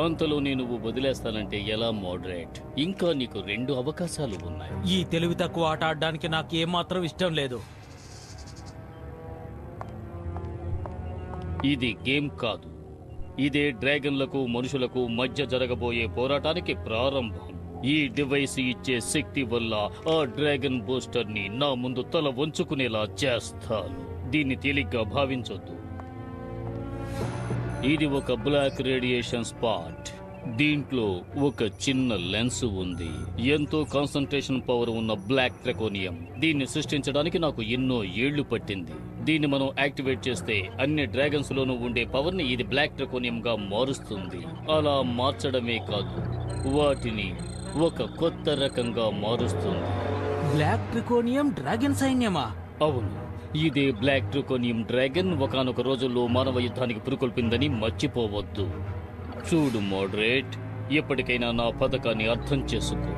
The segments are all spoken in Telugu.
అంతలోనే నువ్వు వదిలేస్తానంటే ఎలా మోడరేట్? ఇంకా నీకు 2 అవకాశాలు ఉన్నాయి. ఈ తెలివి తక్కువ ఆట ఆడడానికి నాకు ఏమాత్రం ఇష్టం లేదు. ఇది గేమ్ కాదు, ఇదే డ్రాగన్లకు మనుషులకు మధ్య జరగబోయే పోరాటానికి ప్రారంభం. ఈ డివైస్ ఇచ్చే శక్తి వల్ల ఆ డ్రాగన్ బూస్టర్ ని నా ముందు తల వంచుకునేలా చేస్తాను. దీన్ని తేలిగ్గా భావించొద్దు. ఇది ఒక బ్లాక్ రేడియేషన్ స్పాట్. దీంట్లో ఒక చిన్న లెన్స్ ఉంది. ఎంతో కాన్సంట్రేషన్ పవర్ ఉన్న బ్లాక్ ట్రెకోనియం. దీన్ని సృష్టించడానికి నాకు ఎన్నో ఏళ్లు పట్టింది. దీన్ని మనం యాక్టివేట్ చేస్తే అన్ని డ్రాగన్స్ లోనూ ఉండే పవర్ ని ఇది బ్లాక్ ట్రెకోనియం గా మారుస్తుంది. అలా మార్చడమే కాదు, వాటిని ఒక కొత్త రకంగా మారుస్తుంది. బ్లాక్ ట్రికోనియం డ్రాగన్ సైన్యమా? అవును, ఇదే బ్లాక్ ట్రికోనియం డ్రాగన్ ఒకానొక రోజుల్లో మానవ యుద్ధానికి పురుకొల్పిందని మర్చిపోవద్దు. చూడు మోడరేట్, ఎప్పటికైనా నా పథకాన్ని అర్థం చేసుకో.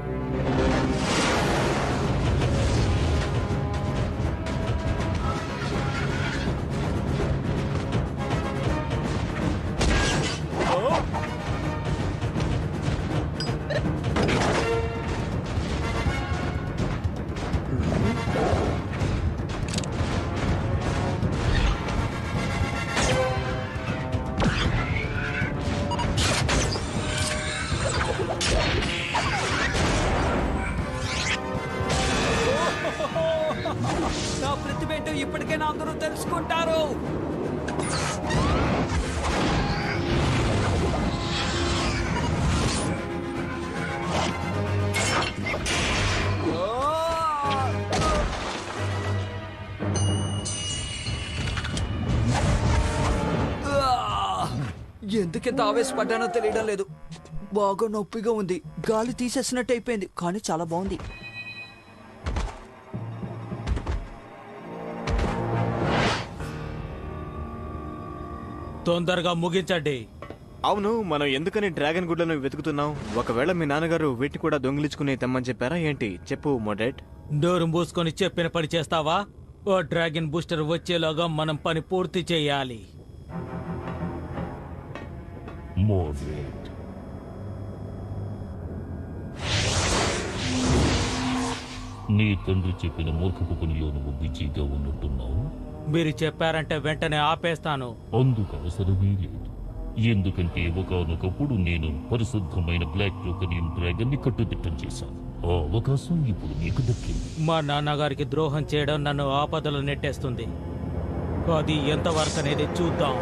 నా ప్రతిభేంటో ఇప్పటికైనా అందరూ తెలుసుకుంటారు. ఎందుకెంత ఆవేశపడ్డానో తెలియడం లేదు. బాగా నొప్పిగా ఉంది. గాలి తీసేసినట్టు అయిపోయింది, కానీ చాలా బాగుంది. తొందరగా ముగించండి. అవును, మనం ఎందుకని డ్రాగన్ గుడ్లను వెతుకుతున్నాం? ఒకవేళ మీ నాన్నగారు వీటి కూడా దొంగిలించుకుని తెమ్మని చెప్పారా ఏంటి? చెప్పు మోడరేట్. డోరు మూసుకొని చెప్పిన పని చేస్తావా? ఓ డ్రాగన్ బూస్టర్ వచ్చేలాగా మనం పని పూర్తి చేయాలి. మోడరేట్, నీ తండ్రి చెప్పిన మూర్ఖపు పనిలో నువ్వు బిజీగా ఉన్నట్టున్నావు. మీరు చెప్పారంటే వెంటనే ఆపేస్తాను. అందుకు అవసరమే లేదు. ఎందుకంటే ఒకానొకప్పుడు నేను పరిశుద్ధమైన బ్లాక్ ట్రోకనియం డ్రాగన్ ని కట్టుదిట్టం చేశాను. ఆ అవకాశం ఇప్పుడు నీకు దక్కింది. మా నాన్నగారికి ద్రోహం చేయడం నన్ను ఆపదలు నెట్టేస్తుంది. అది ఎంతవరకు అనేది చూద్దాం.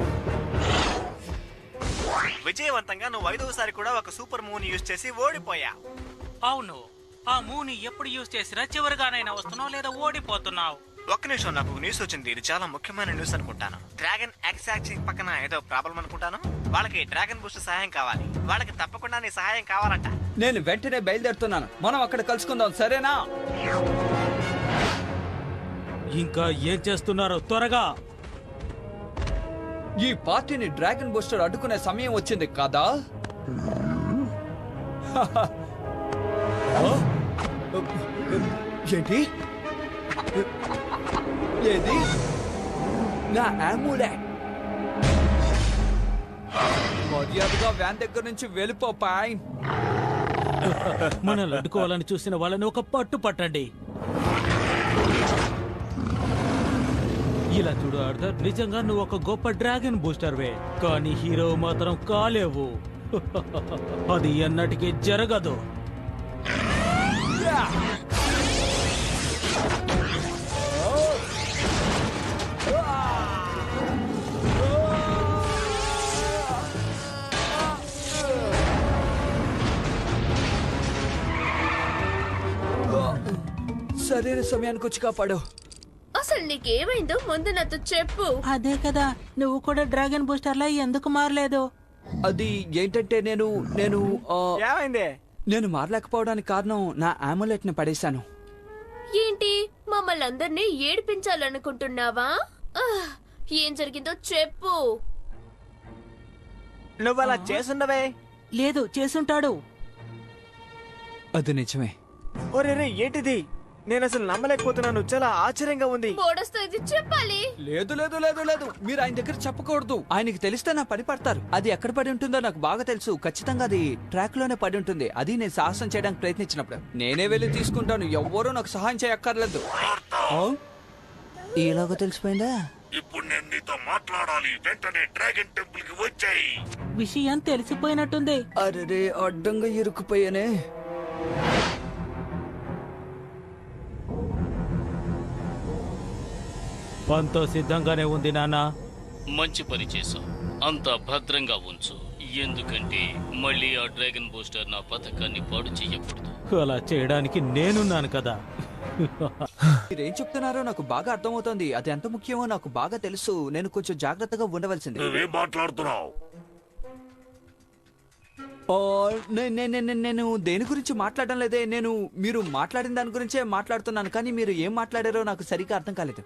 విజయవంతంగా నువ్వు 5వసారి కూడా ఒక సూపర్ మూన్ యూజ్ చేసి ఓడిపోయా. అవును, ఆ మూని ఎప్పుడు యూజ్ చేసినా చివరిగానైనా వస్తున్నావు లేదా ఓడిపోతున్నావు. ఒక్క నిమిషం, నాకు న్యూస్ వచ్చింది. ఇది చాలా ముఖ్యమైన న్యూస్ అనుకుంటాను. డ్రాగన్ ఎక్సాక్సింగ్ పక్కన ఏదో ప్రాబ్లం అనుకుంటాను. వాళ్ళకి డ్రాగన్ బూస్ట్ సహాయం కావాలి. వాళ్ళకి తప్పకుండా నీ సహాయం కావాలంట. నేను వెంటనే బయలుదేరుతున్నాను. మనం అక్కడ కలుసుకుందాం, సరేనా? ఇంకా ఏం చేస్తున్నారో త్వరగా. ఈ పార్టీని డ్రాగన్ బూస్టర్ అడ్డుకునే సమయం వచ్చింది కదా. ఏంటి? ఏది? నా ఆమ్యులెట్. మర్యాదగా వ్యాన్ దగ్గర నుంచి వెళ్ళిపో పాయ్. మనల్ని అడ్డుకోవాలని చూసిన వాళ్ళని ఒక పట్టు పట్టండి. ఇలా చూడు ఆర్థర్, నిజంగా నువ్వు ఒక గొప్ప డ్రాగన్ బూస్టర్ వే, కానీ హీరో మాత్రం కాలేవు. అది ఎన్నటికీ జరగదు. సరైన సమయానికి వచ్చి కాపాడు. అసలు నీకేమైందో ముందు నాతో చెప్పు. అదే కదా, నువ్వు కూడా డ్రాగన్ బూస్టర్లా ఎందుకు మారలేదు? అది ఏంటంటే నేను నేను ఏమైంది? నేను మారలేకపోవడానికి కారణం నా ఆమ్యులెట్ ని పడేశాను. ఏంటి, మమ్మల్ని అందరినీ ఏడిపించాలనుకుంటున్నావా? ఏం జరిగిందో చెప్పు. నువ్వు అలా చేసుండవే. లేదు, చేసుంటాడు. అది నిజమే. ఒరే ఏంటిది? నేను అసలు నమ్మలేకపోతున్నాను, చాలా ఆశ్చర్యంగా ఉంది. బోర్డర్స్తో ఇది చెప్పాలి. లేదు లేదు లేదు లేదు, మీరు ఆయన దగ్గర చెప్పకూడదు. ఆయనకి తెలిస్తే నా పని పడతారు. అది ఎక్కడ పడి ఉంటుందో నాకు బాగా తెలుసు. ఖచ్చితంగా అది ట్రాక్ లోనే పడి ఉంటుంది. అది నేను సాహసం చేయడానికి ప్రయత్నించినప్పుడు నేనే వెళ్ళి తీసుకుంటాను. ఎవ్వరూ నాకు సహాయం చేయక్కర్లేదు. ఇలాగో తెలిసిపోయిందా? ఇప్పుడు నేను నీతో మాట్లాడాలి. వెంటనే డ్రాగన్ టెంపుల్ కి వచ్చాయి. విషయం తెలిసిపోయినట్టుంది. అరే అడ్డంగా ఇరుక్కుపోయానే. అంతా సిద్ధంగానే ఉంది నాన్న. మంచి పని చేశావు. అంతా భద్రంగా ఉంచు. ఎందుకంటే మళ్ళీ ఆ డ్రాగన్ బూస్టర్ నా పథకాన్ని పాడు చెయ్యకూడదు. అలా చేయడానికి నేనున్నాను కదా. మీరేం చెప్తున్నారో నాకు బాగా అర్థమవుతోంది. అది ఎంత ముఖ్యమో నాకు బాగా తెలుసు. నేను కొంచెం జాగ్రత్తగా ఉండవలసింది. నువ్వేం మాట్లాడుతున్నావు? నేను దేని గురించి మాట్లాడడం లేదే. మీరు మాట్లాడిన దాని గురించే మాట్లాడుతున్నాను. కానీ మీరు ఏం మాట్లాడారో నాకు సరిగ్గా అర్థం కాలేదు.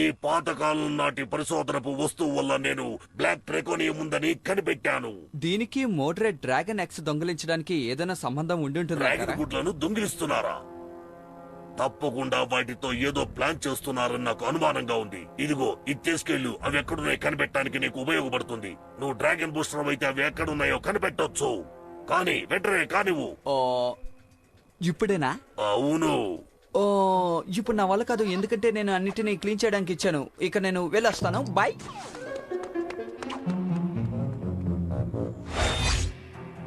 ఈ పాతకాలం నాటి పరిశోధనపు వస్తువు వల్ల నేను బ్లాక్ ట్రెకోనియం ఉందని కనిపెట్టాను. దీనికి మోడరేట్ డ్రాగన్ ఎక్స్ దొంగిలించడానికి ఏదైనా సంబంధం ఉండి డ్రాగన్ ఉంటుంది. గుడ్లను దొంగిలిస్తున్నారా? తప్పకుండా వాటితో ఏదో ప్లాన్ చేస్తున్నారని నాకు అనుమానంగా ఉంది. ఇదిగో ఇది తీసుకెళ్ళు. అవి ఎక్కడున్నాయి కనిపెట్టడానికి నీకు ఉపయోగపడుతుంది. నువ్వు డ్రాగన్ బూస్టర్ అయితే అవి ఎక్కడున్నాయో కనిపెట్టొచ్చు. కానీ వెంటనే కానివ్వు. ఇప్పుడేనా? అవును. ఇప్పుడు నా వల్ల కాదు. ఎందుకంటే నేను అన్నిటినీ క్లీన్ చేయడానికి ఇచ్చాను. ఇక నేను వెళ్ళొస్తాను. బాయ్.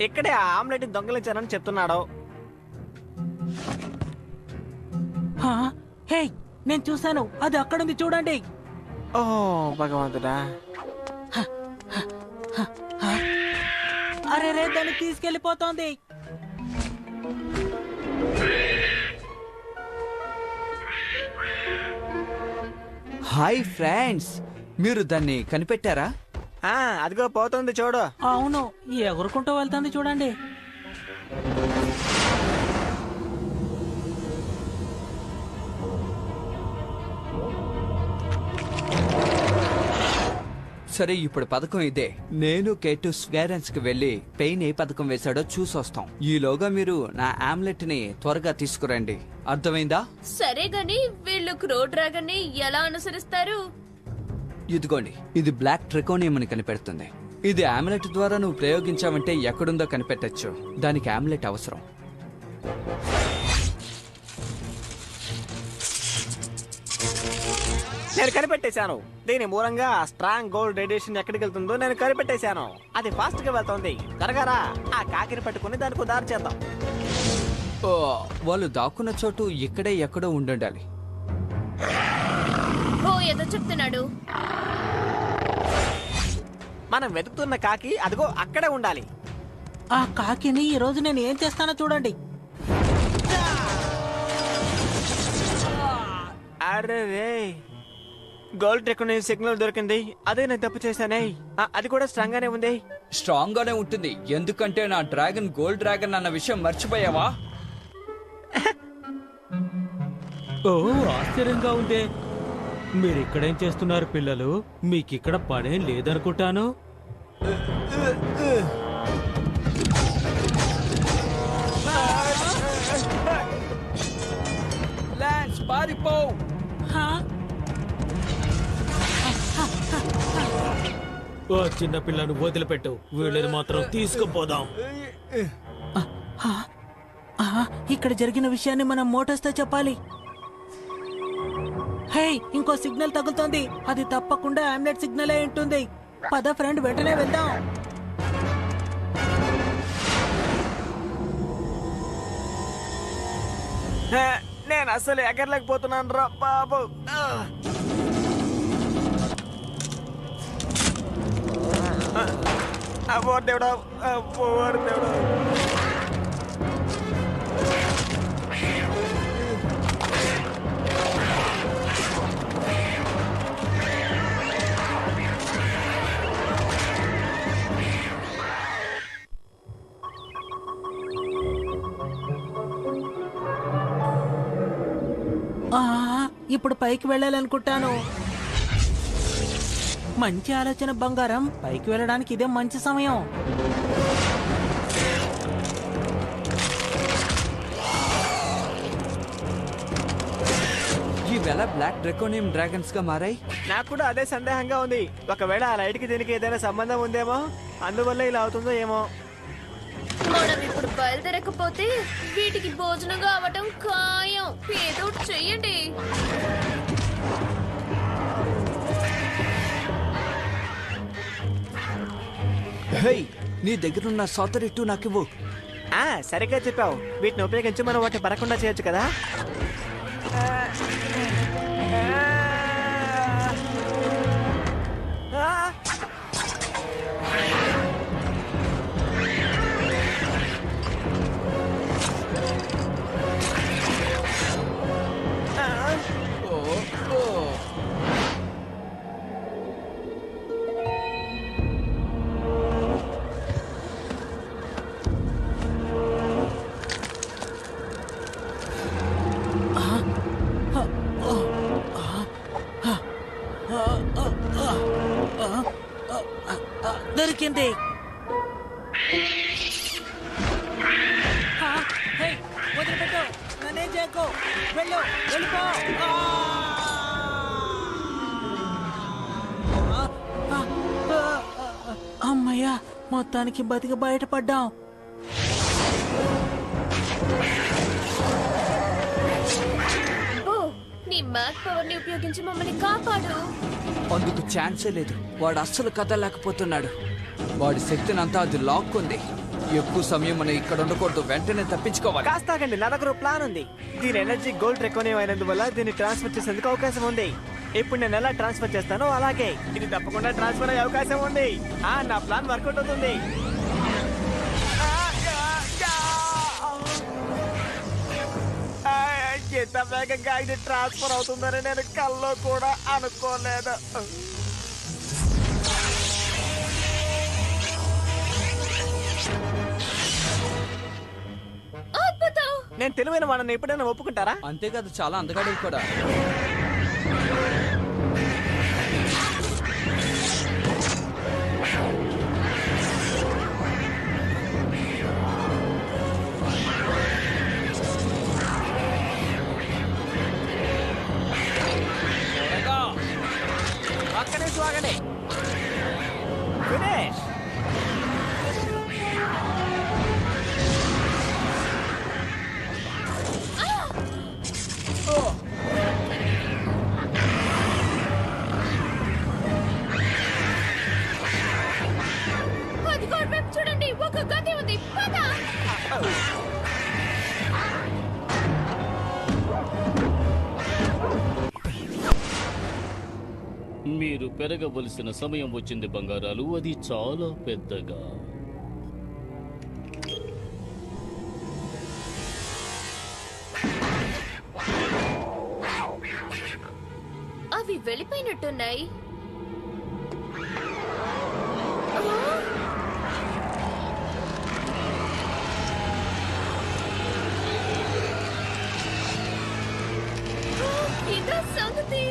ఇక్కడే ఆ ఆమ్లెట్ దొంగలించానని చెప్తున్నాడు. హే, నేను చూశాను. అది అక్కడుంది చూడండి. ఓ భగవంతుడా. అరే రే, దాన్ని తీసుకెళ్లిపోతోంది. హాయ్ ఫ్రెండ్స్, మీరు దాన్ని కనిపెట్టారా? అదిగో పోతుంది చూడు. అవును, ఎగురుకుంటూ వెళ్తుంది చూడండి. సరే, ఇప్పుడు పథకం ఇదే. నేను కేటు స్వేరెన్స్ కి వెళ్లి పెయిన్ ఏ పథకం వేశాడో చూసొస్తాం. ఈలోగా మీరు నా ఆమ్లెట్ ని త్వరగా తీసుకురండి. అర్థమైందా? సరే గాని వీళ్ళు క్రో డ్రాగన్ ని ఎలా అనుసరిస్తారు? ఇదిగోండి, ఇది బ్లాక్ ట్రెకోనియం అని కనిపెడుతుంది. ఇది ఆమ్లెట్ ద్వారా నువ్వు ప్రయోగించావంటే ఎక్కడుందో కనిపెట్టచ్చు. దానికి ఆమ్లెట్ అవసరం. నేను కనిపెట్టేశాను. దీని మూలంగా స్ట్రాంగ్ గోల్డ్ రేడియేషన్ ఎక్కడికి వెళ్తుందో నేను కనిపెట్టేశాను. అది ఫాస్ట్ గా వెళ్తుంది. త్వరగా ఆ కాకిని పట్టుకుని దానికి దారి చేద్దాం. వాళ్ళు దాక్కున్న చోటు ఇక్కడే ఎక్కడో ఉండాలి. ఏదో చెప్తున్నాడు. మనం వెతుకుతున్న కాకి అదిగో అక్కడే ఉండాలి. ఆ కాకిని ఈ రోజు నేను ఏం చేస్తానో చూడండి. అరే రే, గోల్డ్ టెక్నాలజీ సిగ్నల్ దొరికింది. అదే నేను తప్పు చేశానే. అది కూడా స్ట్రాంగ్ గానే ఉంది. స్ట్రాంగ్ గానే ఉంటుంది. ఎందుకంటే నా డ్రాగన్ గోల్డ్ డ్రాగన్ అన్న విషయం మర్చిపోయావా? ఆశ్చర్యంగా ఉంది. మీరు ఇక్కడేం చేస్తున్నారు పిల్లలు? మీకిక్కడ పనేం లేదనుకుంటాను. పారిపో. ఓ చిన్న పిల్లను వదిలిపెట్టు. వీళ్ళని మాత్రం తీసుకుపోదాం. ఇక్కడ జరిగిన విషయాన్ని మనం మోటార్స్ తో చెప్పాలి. హే, ఇంకో సిగ్నల్ తగులుతోంది. అది తప్పకుండా ఆమ్లెట్ సిగ్నల్ అయి ఉంటుంది. పద ఫ్రెండ్, వెంటనే వెళ్దాం. నేను అసలు ఎగరలేకపోతున్నాను రా బాబు. దేవుడా, దేవుడా. ఇప్పుడు పైకి వెళ్ళాలనుకుంటాను. మంచి ఆలోచన బంగారం. పైకి వెళ్ళడానికి ఇదే మంచి సమయం. ఎలా బ్లాక్ డ్రాకోనియం డ్రాగన్స్ గా మారాయి? నాకు కూడా అదే సందేహంగా ఉంది. ఒకవేళ ఆ లైట్ కి దీనికి ఏదైనా సంబంధం ఉందేమో, అందువల్ల ఇలా అవుతుందో ఏమో. మనం ఇప్పుడు బయలుదేరకపోతే వీటికి భోజనం కావటం ఖాయం. ఏదో ఒకటి చెయ్యండి. హే, నీ దగ్గరున్న సోతరిట్టు నాకివ్వు. సరిగ్గా చెప్పావు. వీటిని ఉపయోగించి మనం వాటిని పడకుండా చేయొచ్చు కదా. దొరికింది. వదిలిపెట్టు, నన్నేం చేయకు. వెళ్ళు, వెళ్ళిపో. అమ్మయ్యా, మొత్తానికి బతికి బయటపడ్డాం. ఓ, నీ మ్యాథ్ పవర్ ని ఉపయోగించి మమ్మల్ని కాపాడు. అందుకు ఛాన్సే లేదు. వాడు అస్సలు కదలేకపోతున్నాడు. వాడి శక్తిని అంతా అది లాక్కుంది. ఎక్కువ సమయం మనం ఇక్కడ ఉండకూడదు. వెంటనే తప్పించుకోవాలి. కాస్త ఆగండి, నా దగ్గర ప్లాన్ ఉంది. దీని ఎనర్జీ గోల్డ్ రెకోనియం అయినందువల్ల దీన్ని ట్రాన్స్ఫర్ చేసేందుకు అవకాశం ఉంది. ఇప్పుడు నేను ఎలా ట్రాన్స్ఫర్ చేస్తానో అలాగే ఇది తప్పకుండా ట్రాన్స్ఫర్ అయ్యే అవకాశం ఉంది. నా ప్లాన్ వర్కౌట్ అవుతుంది. ఎంత వేగంగా ఇది ట్రాన్స్ఫర్ అవుతుందని నేను కల్లో కూడా అనుకోలేదు. అద్భుతం. నేను తెలివైన వాళ్ళని ఎప్పుడైనా ఒప్పుకుంటారా? అంతేకాదు, చాలా అందగాడు కూడా. అక్కడే స్వాగలే ఫినిష్. అదిగో వైపు చూడండి, ఒక గది ఉంది. పద. మీరు పెరగవలసిన సమయం వచ్చింది బంగారాలు. అది చాలా పెద్దగా. అవి వెళ్ళిపోయినట్టున్నాయి. ఇదో సంగతి.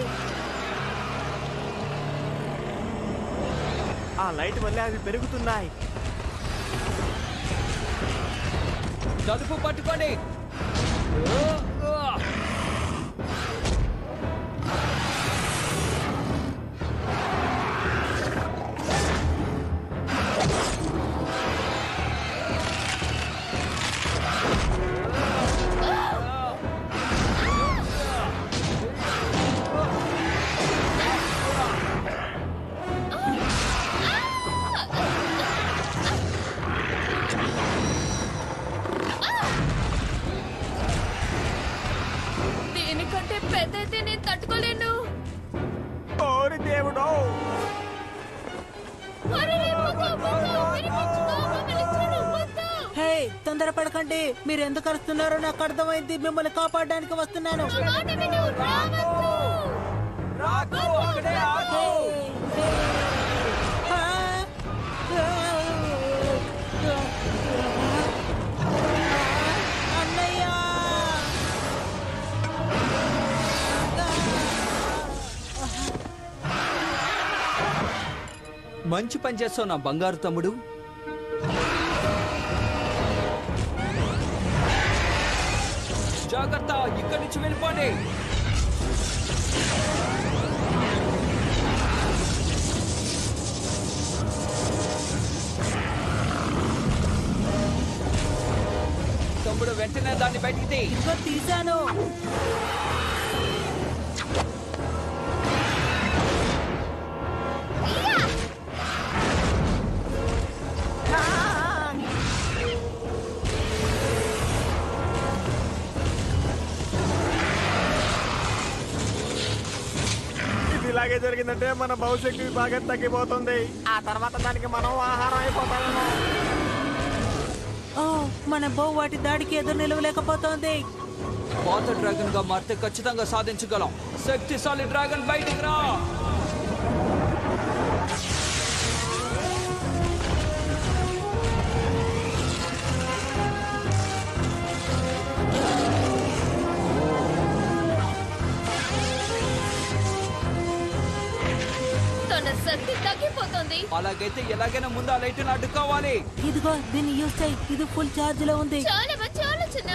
ఆ లైట్ వల్ల అవి పెరుగుతున్నాయి. తలుపు పట్టుకోండి. దీనికంటే పెద్ద అయితే నేను తట్టుకోలేను. ఓరి దేవుడో. అరెరే, వద్దు, వద్దు, వినిపించుకో, మమ్మల్ని చూడు, వద్దు. హే, తొందరపడకండి. మీరు ఎందుకు అరుస్తున్నారో నాకు అర్థమైంది. మిమ్మల్ని కాపాడడానికి వస్తున్నాను. నా మాట విను, రావద్దు. హే, హే. ఆ, ఆ, అన్నయ్య. మంచి పని చేస్తావు నా బంగారు తమ్ముడు. జాగ్రత్త, ఇక్కడి నుంచి వెళ్ళిపోండి. ఇప్పుడు వెంటనే దాన్ని బయటికి తీ. ఇదిగో తీశాను. ఇది ఇలాగే జరిగిందంటే మన భవిష్యత్తు బాగా తగ్గిపోతుంది. ఆ తర్వాత దానికి మనం ఆహారం అయిపోతామేమో. ఓ, మన బో వాటి దాడికి ఎదురు నిలవలేకపోతోంది. పాత డ్రాగన్ గా మారితే ఖచ్చితంగా సాధించగలం. శక్తిశాలి డ్రాగన్ బయటికి రా. తన శక్తి తగ్గిపోతుంది. అలాగైతే ఎలాగైనా ముందు ఆ లైట్ అడ్డుకోవాలి. ఇదిగో దీన్ని యూజ్ చేయి. ఇది ఫుల్ ఛార్జ్ లో ఉంది. చాలా మంచి ఆలోచన.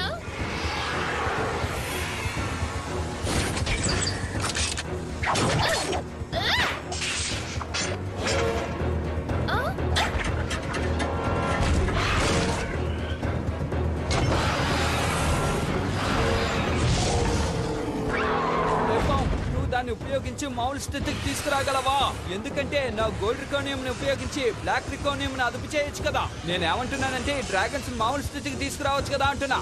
లేపం, నువ్వు దాన్ని ఉపయోగించి మామూలు స్థితికి తీసుకురాగలవా? ఎందుకంటే నా గోల్డ్ రికోనియం ని ఉపయోగించి బ్లాక్ రికోనియం ని అదుపు చేయొచ్చు కదా. నేను ఏమంటున్నానంటే డ్రాగన్స్ మామూలు స్థితికి తీసుకురావచ్చు కదా అంటున్నా.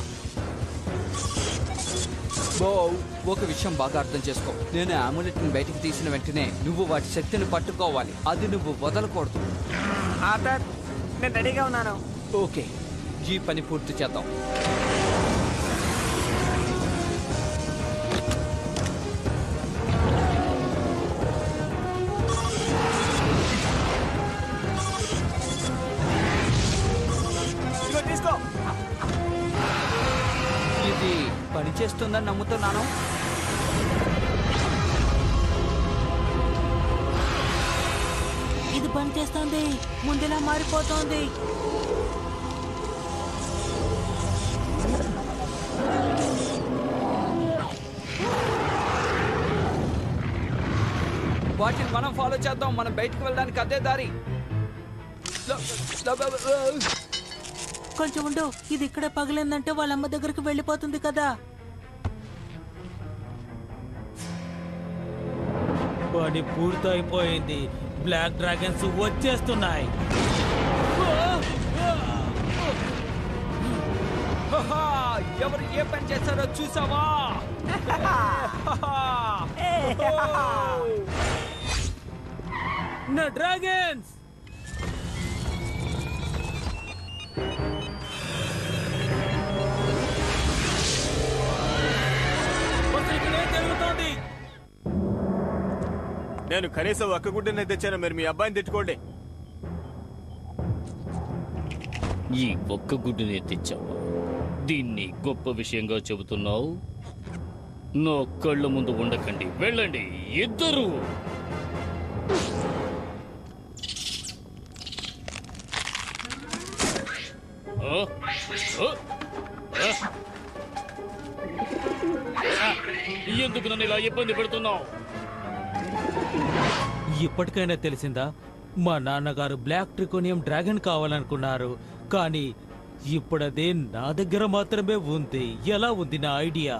బో, ఒక విషయం బాగా అర్థం చేసుకో. నేను అమ్యులెట్ ని బయటికి తీసిన వెంటనే నువ్వు వాటి శక్తిని పట్టుకోవాలి. అది నువ్వు వదలకూడదు. ఆర్థర్, నేను రెడీగా ఉన్నాను. ఓకే, ఈ పని పూర్తి చేద్దాం. ఇదిగో తీసుకో. ఇది పని చేస్తుందని నమ్ముతున్నాను. ఇది పని చేస్తోంది. ముందులా మారిపోతోంది. వాటిని మనం ఫాలో చేద్దాం. మనం బయటికి వెళ్ళడానికి అదే దారి. కొంచెం ఉండు. ఇది ఇక్కడే పగిలిందంటే వాళ్ళ అమ్మ దగ్గరికి వెళ్ళిపోతుంది కదా. పని పూర్తయిపోయింది. బ్లాక్ డ్రాగన్స్ వచ్చేస్తున్నాయి. హహా, ఎవరు ఏ పని చేస్తారో చూసావా? నా డ్రాగన్స్ ఇక్కడే జరుగుతోంది. నేను కనీసం ఒక్క గుడ్డనే తెచ్చాను. మీరు మీ అబ్బాయిని తెచ్చుకోండి. ఈ ఒక్క గుడ్డునే తెచ్చావా? దీన్ని గొప్ప విషయంగా చెబుతున్నావు? నా కళ్ళ ముందు ఉండకండి, వెళ్ళండి ఇద్దరు. ఎందుకు నన్ను ఇలా ఇబ్బంది పెడుతున్నావు? ఇప్పటికైనా తెలిసిందా? మా నాన్నగారు బ్లాక్ ట్రికోనియం డ్రాగన్ కావాలనుకున్నారు, కానీ ఇప్పుడదే నా దగ్గర మాత్రమే ఉంది. ఎలా ఉంది నా ఐడియా?